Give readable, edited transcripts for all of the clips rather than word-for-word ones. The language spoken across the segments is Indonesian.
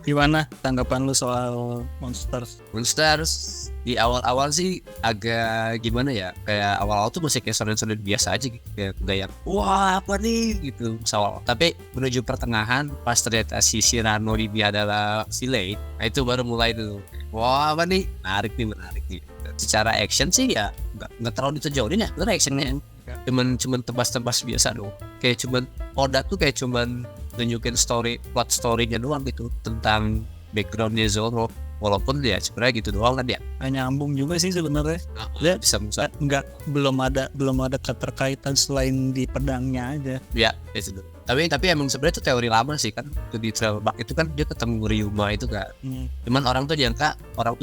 Gimana tanggapan lu soal Monsters? Monsters di awal-awal sih agak gimana ya, kayak awal-awal tuh masih kayak sonen-sonen biasa aja gitu, kayak nggak yang wah apa nih gitu awal. Tapi menuju pertengahan pas ternyata si Cyrano ini adalah si Lei, nah itu baru mulai tuh wah apa nih, menarik nih. Secara action sih ya nggak terlalu ditonjolin ya, bener actionnya cuman tebas-tebas biasa dong, kayak cuman Oda tuh kayak cuman nunjukin plot story-nya doang gitu tentang backgroundnya Zoro, walaupun ya sebenarnya gitu doang kan ya, Gak nyambung juga sih sebenarnya. Ya, bisa nggak belum ada keterkaitan selain di pedangnya aja. ya itu. Tapi emang sebenarnya itu teori lama sih kan, itu di Trailer Park itu kan dia ketemu Ryuma itu kan. Cuman orang tuh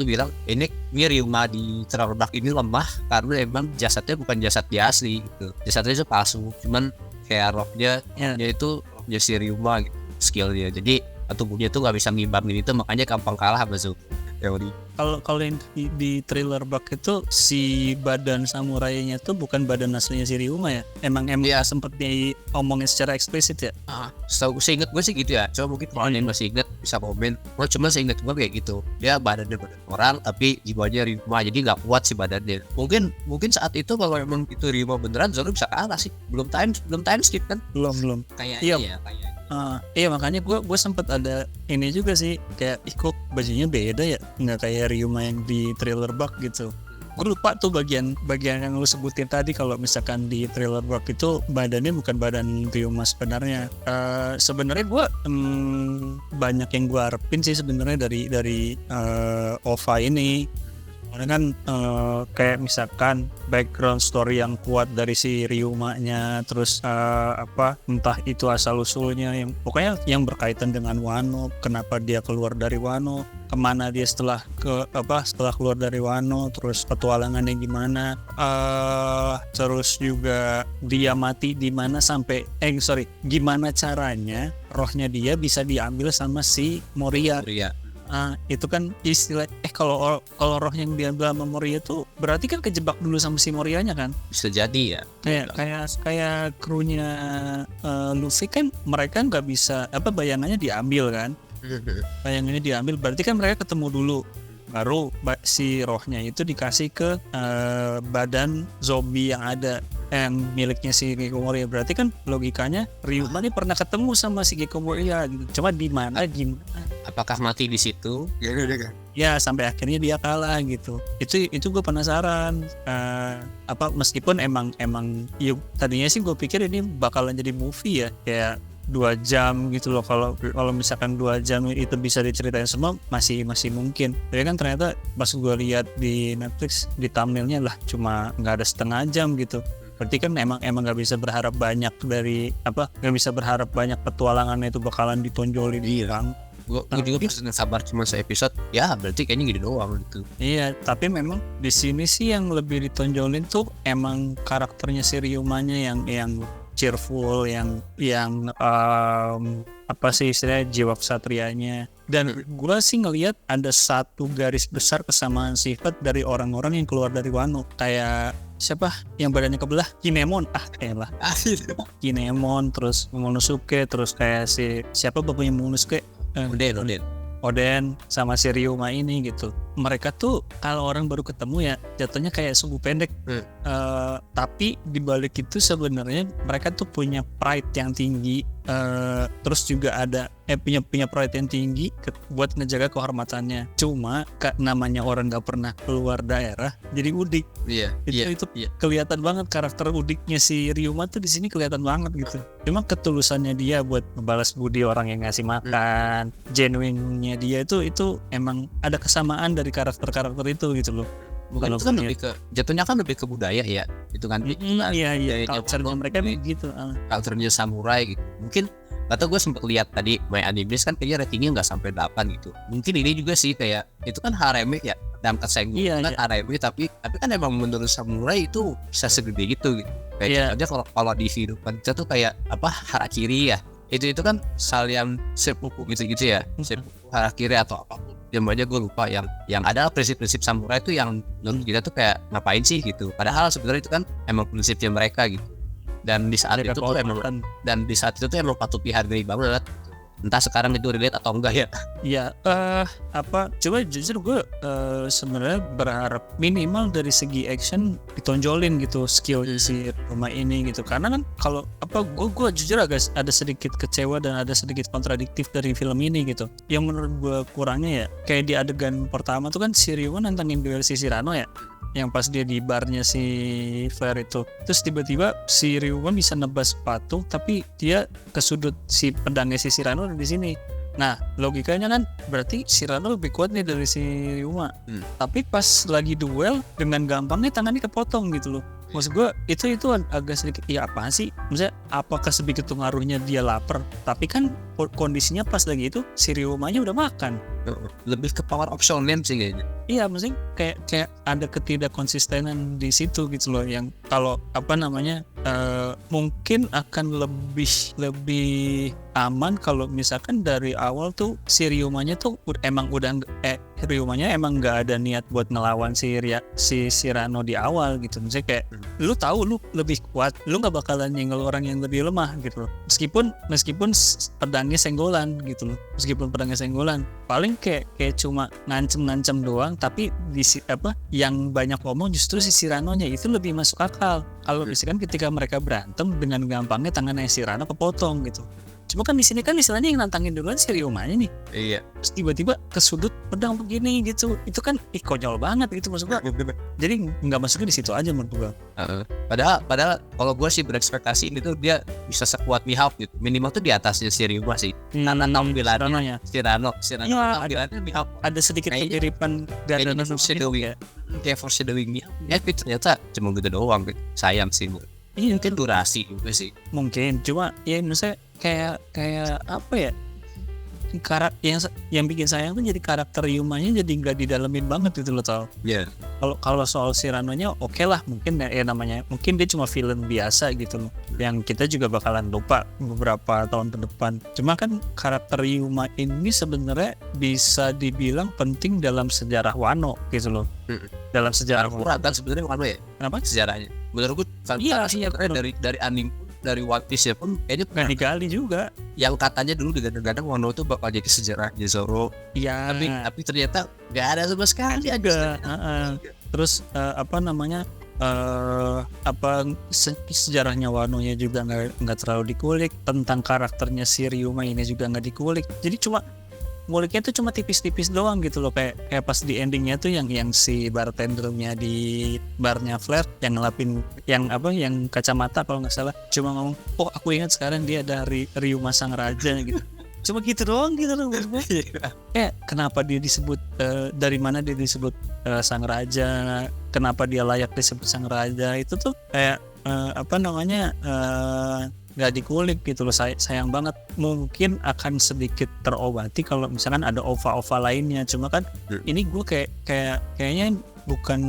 bilang ini Ryuma di Trailer Park ini lemah karena emang jasadnya bukan jasad dia asli gitu. Jasadnya itu palsu. Cuman kayak rohnya dia itu rohnya si Ryuma gitu, skill dia. Jadi tubuhnya tuh nggak bisa ngimbangin itu, makanya gampang kalah sama Zoro. Teori. Kalau yang di Thriller Bark itu si badan samurainya tuh bukan badan aslinya si Ryuma ya? Emang ya sempet diomongin secara eksplisit ya? Seinget gue sih gitu ya. Coba mungkin kalau yang masih inget bisa komen. Cuma seinget gue kayak gitu. Dia badannya badan orang tapi jiwanya Ryuma, jadi nggak kuat sih badannya. Mungkin saat itu kalau emang itu Ryuma beneran, Zoro bisa kalah sih. Belum time skip kan? Belum. Kayaknya ya. Iya makanya gue sempet ada ini juga sih, kayak kok bajunya beda ya, nggak kayak Ryuma yang di Thriller Bark gitu. Gue lupa tuh bagian yang lu sebutin tadi, kalau misalkan di Thriller Bark itu badannya bukan badan Ryuma sebenarnya. Sebenarnya gue banyak yang gue harapin sih sebenarnya dari OVA ini. Karena kan kayak misalkan background story yang kuat dari si Ryuma-nya, terus entah itu asal usulnya, yang pokoknya yang berkaitan dengan Wano, kenapa dia keluar dari Wano, kemana dia setelah keluar dari Wano, terus petualangannya gimana, terus juga dia mati di mana gimana caranya rohnya dia bisa diambil sama si Moria. Itu kan istilah kalau roh yang diambil sama Moria tuh berarti kan kejebak dulu sama si Morianya kan? Bisa jadi ya. Kayak krunya Luffy kan, mereka nggak bisa bayangannya diambil kan? Bayangannya diambil berarti kan mereka ketemu dulu, baru si rohnya itu dikasih ke badan zombie yang ada, yang miliknya si Gekko Moria. Berarti kan logikanya Ryuma ini pernah ketemu sama si Gekko Moria gitu. Cuma di mana gimana? Apakah mati di situ? Ya sampai akhirnya dia kalah gitu. Itu gue penasaran. Meskipun emang ya, tadinya sih gue pikir ini bakalan jadi movie ya, kayak 2 jam gitu loh. Kalau misalkan 2 jam itu bisa diceritain semua masih mungkin. Tapi kan ternyata pas gue lihat di Netflix di thumbnailnya lah cuma nggak ada setengah jam gitu. Berarti kan emang nggak bisa berharap banyak nggak bisa berharap banyak petualangannya itu bakalan ditonjolin hilang. Gue juga pesen sabar cuma se-episode ya, berarti kayaknya gitu doang gitu. Iya, tapi memang di sini sih yang lebih ditonjolin tuh emang karakternya si Ryuma-nya yang cheerful, yang istilahnya jiwa kesatrianya. Dan gue sih ngelihat ada satu garis besar kesamaan sifat dari orang-orang yang keluar dari Wano, kayak siapa yang badannya kebelah, Kinemon Kinemon, terus Momonosuke, terus kayak siapa bapaknya Momonosuke, Oden sama si Ryuma ini gitu. Mereka tuh kalau orang baru ketemu ya jatuhnya kayak sumbu pendek. Tapi dibalik itu sebenarnya mereka tuh punya pride yang tinggi. Terus juga ada punya pride yang tinggi buat ngejaga kehormatannya. Cuma namanya orang nggak pernah keluar daerah jadi udik. Itu kelihatan banget karakter udiknya si Ryuma tuh di sini kelihatan banget gitu. Cuma ketulusannya dia buat membalas budi orang yang ngasih makan, genuine-nya dia itu emang ada kesamaan dari karakter-karakter itu gitu loh. Bukan, itu kan lebih ke jatuhnya kan lebih ke budaya ya, itu kan. Iya. Culture-nya mereka gitu. Culture-nya samurai gitu. Mungkin atau gue sempet lihat tadi My Animes kan kayaknya ratingnya nggak sampai 8 gitu. Mungkin ini juga sih kayak itu kan harem ya, dalam kesenggol kan harem, tapi kan emang menurut samurai itu bisa segede gitu. Kayak contohnya kalau di kehidupan kita tuh kayak harakiri ya. Itu kan salian seppuku gitu ya. Seppuku harakiri atau apapun. Namanya gue lupa, yang adalah prinsip-prinsip samurai itu yang menurut kita tuh kayak ngapain sih gitu. Padahal sebenarnya itu kan emang prinsipnya mereka gitu. Dan di saat itu tuh emang patut dihargai banget. Entah sekarang itu relate atau enggak ya. Ya, coba jujur gue sebenarnya berharap minimal dari segi action ditonjolin gitu skill si rumah ini gitu. Karena kan kalau gue jujur agak ada sedikit kecewa dan ada sedikit kontradiktif dari film ini gitu. Yang menurut gue kurangnya ya, kayak di adegan pertama tuh kan si Ryuma nantangin duel si Shirano ya, yang pas dia di barnya si Flare itu, terus tiba-tiba si Ryuma bisa nebas sepatu tapi dia ke sudut si pedangnya si Shirano di sini. Nah logikanya kan berarti Shirano lebih kuat nih dari si Ryuma, tapi pas lagi duel dengan gampangnya tangannya kepotong gitu loh. Maksud gue itu agak sedikit ya apaan sih, maksudnya apakah sebegitu ngaruhnya dia lapar, tapi kan kondisinya pas lagi itu si Ryumanya udah makan. Lebih ke power of shonen sih kayaknya. Iya, maksudnya kayak ada ketidakkonsistenan di situ gitu loh, yang kalau mungkin akan lebih aman kalau misalkan dari awal tuh si Ryumanya tuh Ryumanya emang nggak ada niat buat ngelawan si Shirano di awal gitu. Maksudnya kayak lu tahu lu lebih kuat, lu nggak bakalan nyenggol orang yang lebih lemah gitu loh. Meskipun pedangnya senggolan gitu loh. Meskipun pedangnya senggolan, paling kayak cuma ngancem doang, tapi yang banyak ngomong justru si Shirano-nya itu lebih masuk akal. Kalau misalkan ketika mereka berantem dengan gampangnya tangannya Shirano kepotong gitu. Cuma kan di sini kan istilahnya yang nantangin duluan si Ryumanya nih. Iya. Terus tiba-tiba ke sudut pedang begini gitu. Itu kan konyol banget gitu maksud gua. Jadi nggak masuknya di situ aja menurut gua. Padahal kalau gua sih berekspektasi ini tuh dia bisa sekuat Mihawk gitu. Minimal tuh di atasnya si Ryuma sih. Tampilannya Shirano. Ya, Tampilannya Mihawk. Ada sedikit kemiripan dan kayak foreshadowing Mihawk. Tapi ternyata cuma gitu doang. Sayang sih. Iya, mungkin durasi juga sih. Mungkin, cuma ya maksudnya kayak apa ya, yang bikin sayang tuh jadi karakter Ryumanya jadi nggak didalemin banget gitu loh tau. Iya. Kalau soal Shirano-nya oke lah, mungkin ya namanya mungkin dia cuma villain biasa gitu loh, yang kita juga bakalan lupa beberapa tahun ke depan. Cuma kan karakter Ryuma ini sebenarnya bisa dibilang penting dalam sejarah Wano gitu loh. Dalam sejarah kurang kan sebenarnya Wano ya. Kenapa sejarahnya? Menurut gue iya dari anime, dari One Piece ya pun kayaknya pernah digali juga. Yang katanya dulu kadang-kadang Wano itu bakal jadi sejarahnya Zoro. Iya. Tapi ternyata nggak ada sama sekali. Ada. Terus sejarahnya Wano-nya juga nggak terlalu dikulik. Tentang karakternya si Ryuma ini juga nggak dikulik. Jadi nguliknya tuh cuma tipis-tipis doang gitu loh, kayak pas di endingnya tuh yang si bartendernya di barnya Flare yang ngelapin yang kacamata kalau nggak salah, cuma ngomong oh aku ingat sekarang dia dari Ryuma Sang Raja gitu. Cuma gitu doang gitu loh. Kayak kenapa dia disebut dari mana dia disebut Sang Raja, kenapa dia layak disebut Sang Raja, itu tuh kayak nggak dikulik gitu loh. Sayang banget. Mungkin akan sedikit terobati kalau misalkan ada OVA lainnya. Cuma kan ini gue kayaknya bukan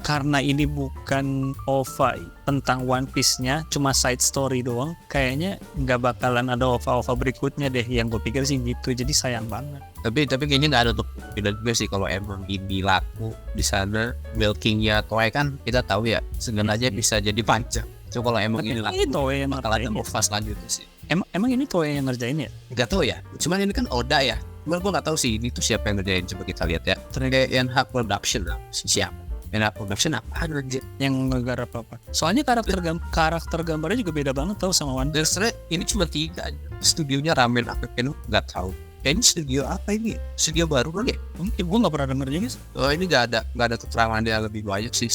karena ini bukan OVA tentang One Piece-nya, cuma side story doang. Kayaknya nggak bakalan ada OVA berikutnya deh. Yang gue pikir sih gitu. Jadi sayang banget. Tapi kayaknya nggak ada untuk tidak juga sih kalau emang ini laku di sana. Milkingnya Toei kan kita tahu ya sebenarnya bisa jadi panjang. Coba kalau emang ini laku Toei yang bakal ada OVA selanjutnya sih. Emang ini Toei yang ngerjain ya? Nggak tahu ya. Cuman ini kan Oda ya. Cuman gue nggak tahu sih ini tuh siapa yang ngerjain. Coba kita lihat ya. Kayak NH Production lah. Siapa? NH Production apa aja? Yang ngegarap apa? Soalnya karakter gambarnya juga beda banget tau sama One Piece. Dan ini cuma 3 aja. Studionya Ramen apa kan? Nggak tahu. Ini studio apa ini? Studio baru kan ya? Mungkin gue nggak pernah denger juga sih. Oh ini nggak ada keterangan dia lebih banyak sih.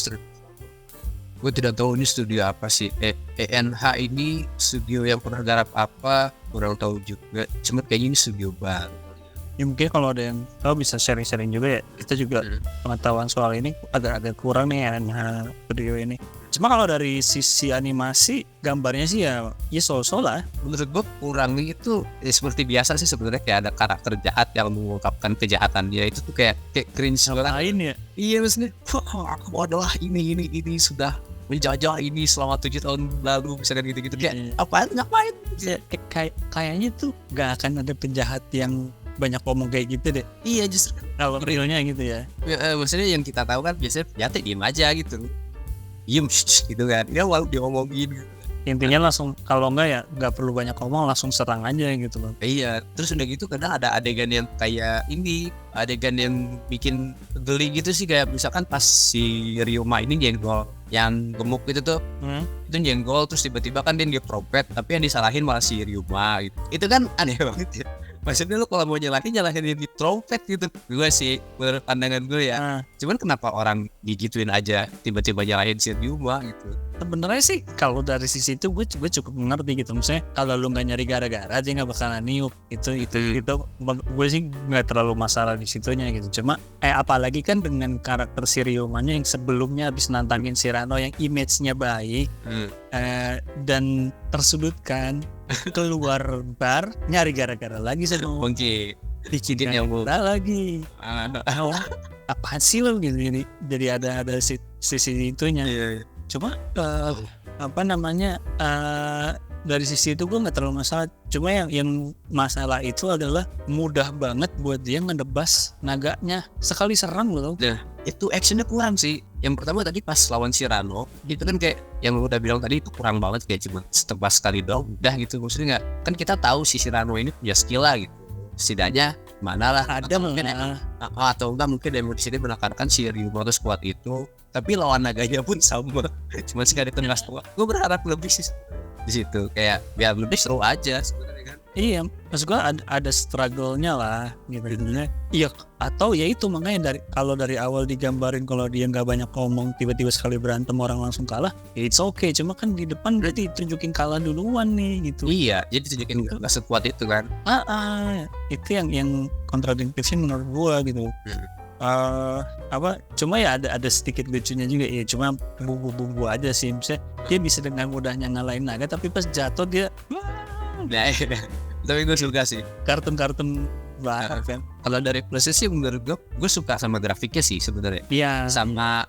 Gue tidak tahu ini studio apa sih. ENH ini studio yang pernah garap apa kurang tahu juga. Cuma kayaknya ini studio baru. Ya mungkin kalau ada yang tahu bisa sharing juga ya. Kita juga pengetahuan soal ini agak kurang nih ENH studio ini. Cuma kalau dari sisi animasi gambarnya sih ya so-so lah. Menurut gue kurangnya itu seperti biasa sih sebenarnya, kayak ada karakter jahat yang mengungkapkan kejahatan dia itu tuh kayak cringe lain ya. Iya maksudnya aku adalah ini sudah menjajah ini selama 7 tahun lalu misalkan gitu-gitu. Kayak apaan ngapain? Ya, kayaknya tuh gak akan ada penjahat yang banyak ngomong kayak gitu deh. Iya justru kalau realnya gitu ya. Maksudnya yang kita tahu kan biasanya penjahatnya diem aja gitu. Diem gitu kan. Dia lalu dia ngomongin gitu. intinya langsung kalau enggak ya nggak perlu banyak ngomong, langsung serang aja gitu loh. Iya, terus udah gitu kadang ada adegan yang kayak ini, adegan yang bikin geli gitu sih, kayak misalkan pas si Ryuma ini nyenggol, yang gemuk itu tuh, itu nyenggol terus tiba-tiba kan dia propet, tapi yang disalahin malah si Ryuma gitu. Itu kan aneh banget ya. Maksudnya lu kalau mau nyalahin yang di trompet gitu. Gue sih, menurut pandangan gue ya. Cuman kenapa orang digituin aja tiba-tiba nyalahin si Ryuma gitu. Sebenarnya sih kalau dari sisi itu gue cukup mengerti gitu. Misalnya kalau lu nggak nyari gara-gara dia nggak bakalan niup itu gue sih nggak terlalu masalah di situnya gitu. Cuma apalagi kan dengan karakter si Ryumanya yang sebelumnya habis nantangin si Rano yang image-nya baik dan tersudutkan, keluar bar nyari gara-gara lagi sama Mungkin bikin yang lagi. Apaan sih lo gitu, jadi ada sisi itunya. Cuma dari sisi itu gue nggak terlalu masalah. Cuma yang masalah itu adalah mudah banget buat dia ngedebas naganya sekali serang loh. Nah itu actionnya kurang sih. Yang pertama tadi pas lawan si Rano itu kan kayak yang lu udah bilang tadi, itu kurang banget, kayak cuma setebas sekali doang udah gitu. Maksudnya nggak, kan kita tahu si Rano ini punya skill lah gitu, setidaknya mana lah ada mungkin atau enggak mungkin yang di sini menekankan si Ryuma tuh sekuat itu, tapi lawan naganya pun sama cuma sekali tengah setelah. Gue berharap lebih sih di situ, kayak biar lebih seru aja sebenarnya kan. Iya, maksud gue ada struggle-nya lah gitu. Iya, atau ya itu makanya kalau dari awal digambarin kalau dia nggak banyak ngomong, tiba-tiba sekali berantem orang langsung kalah, it's okay. Cuma kan di depan berarti tunjukin kalah duluan nih gitu. Iya, jadi tunjukin nggak sekuat itu kan. Itu yang kontradiktif sih menurut gua gitu. Cuma ya ada sedikit lucunya juga ya, cuma bumbu-bumbu aja sih. Misalnya dia bisa dengan mudahnya ngalahin naga, tapi pas jatuh dia tapi gue suka sih kartun banget kan. Kalau dari plusnya sih menurut gue suka sama grafiknya sih sebenarnya. Iya. Sama